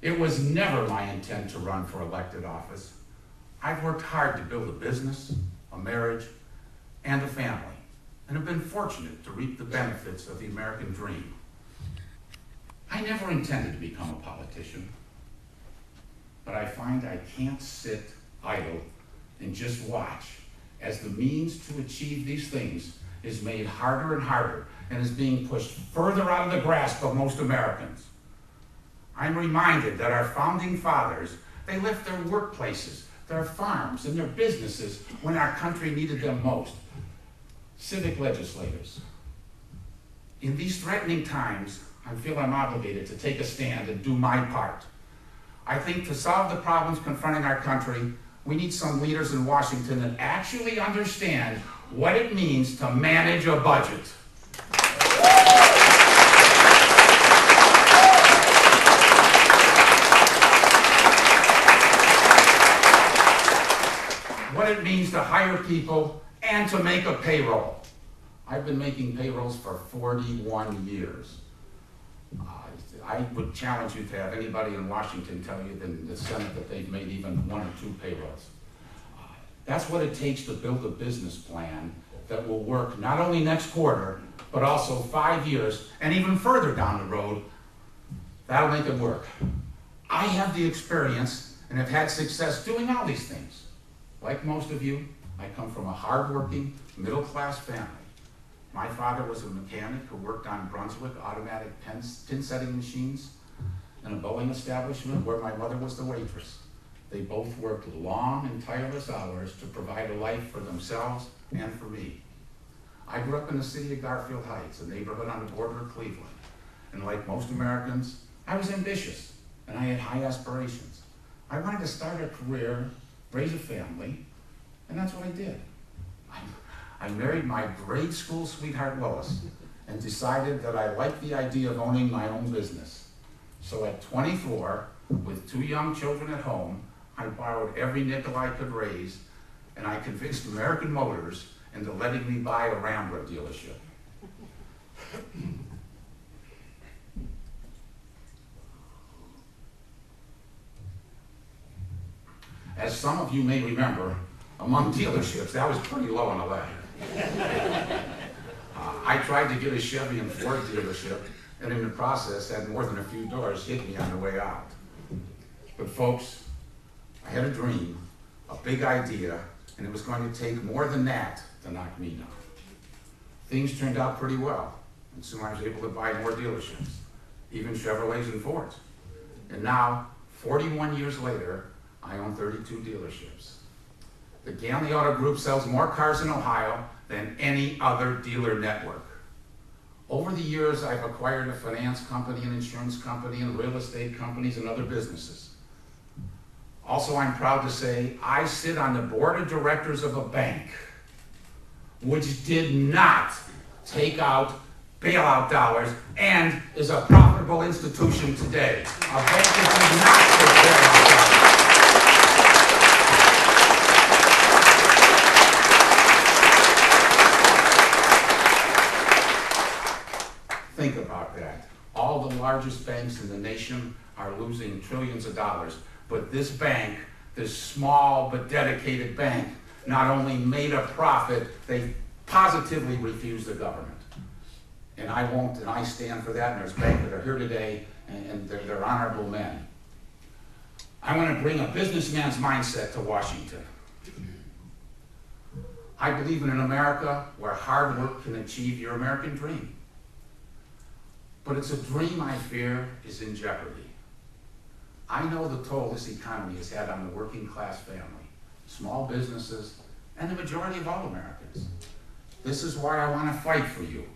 It was never my intent to run for elected office. I've worked hard to build a business, a marriage, and a family, and have been fortunate to reap the benefits of the American dream. I never intended to become a politician, but I find I can't sit idle and just watch as the means to achieve these things is made harder and harder and is being pushed further out of the grasp of most Americans. I'm reminded that our founding fathers, they left their workplaces, their farms, and their businesses when our country needed them most. Civic legislators. In these threatening times, I feel I'm obligated to take a stand and do my part. I think to solve the problems confronting our country, we need some leaders in Washington that actually understand what it means to manage a budget. What it means to hire people and to make a payroll. I've been making payrolls for 41 years. I would challenge you to have anybody in Washington tell you in the Senate that they've made even 1 or 2 payrolls. That's what it takes to build a business plan that will work not only next quarter, but also 5 years and even further down the road. That'll make it work. I have the experience and have had success doing all these things. Like most of you, I come from a hardworking, middle-class family. My father was a mechanic who worked on Brunswick automatic pin-setting machines in a Boeing establishment where my mother was the waitress. They both worked long and tireless hours to provide a life for themselves and for me. I grew up in the city of Garfield Heights, a neighborhood on the border of Cleveland. And like most Americans, I was ambitious and I had high aspirations. I wanted to start a career, raise a family, and that's what I did. I married my grade school sweetheart Lois and decided that I liked the idea of owning my own business. So at 24, with 2 young children at home, I borrowed every nickel I could raise, and I convinced American Motors into letting me buy a Rambler dealership. As some of you may remember, among dealerships, that was pretty low on the ladder. I tried to get a Chevy and Ford dealership, and in the process had more than a few doors hit me on the way out. But folks, I had a dream, a big idea, and it was going to take more than that to knock me down. Things turned out pretty well, and soon I was able to buy more dealerships, even Chevrolets and Fords. And now, 41 years later, I own 32 dealerships. The Ganley Auto Group sells more cars in Ohio than any other dealer network. Over the years, I've acquired a finance company, an insurance company, and real estate companies and other businesses. Also, I'm proud to say I sit on the board of directors of a bank which did not take out bailout dollars and is a profitable institution today. A bank that did not take bailout dollars. Think about that. All the largest banks in the nation are losing trillions of dollars. But this bank, this small but dedicated bank, not only made a profit, they positively refused the government. And I won't, and I stand for that, and there's banks that are here today, and they're honorable men. I want to bring a businessman's mindset to Washington. I believe in an America where hard work can achieve your American dream. But it's a dream I fear is in jeopardy. I know the toll this economy has had on the working class family, small businesses, and the majority of all Americans. This is why I want to fight for you.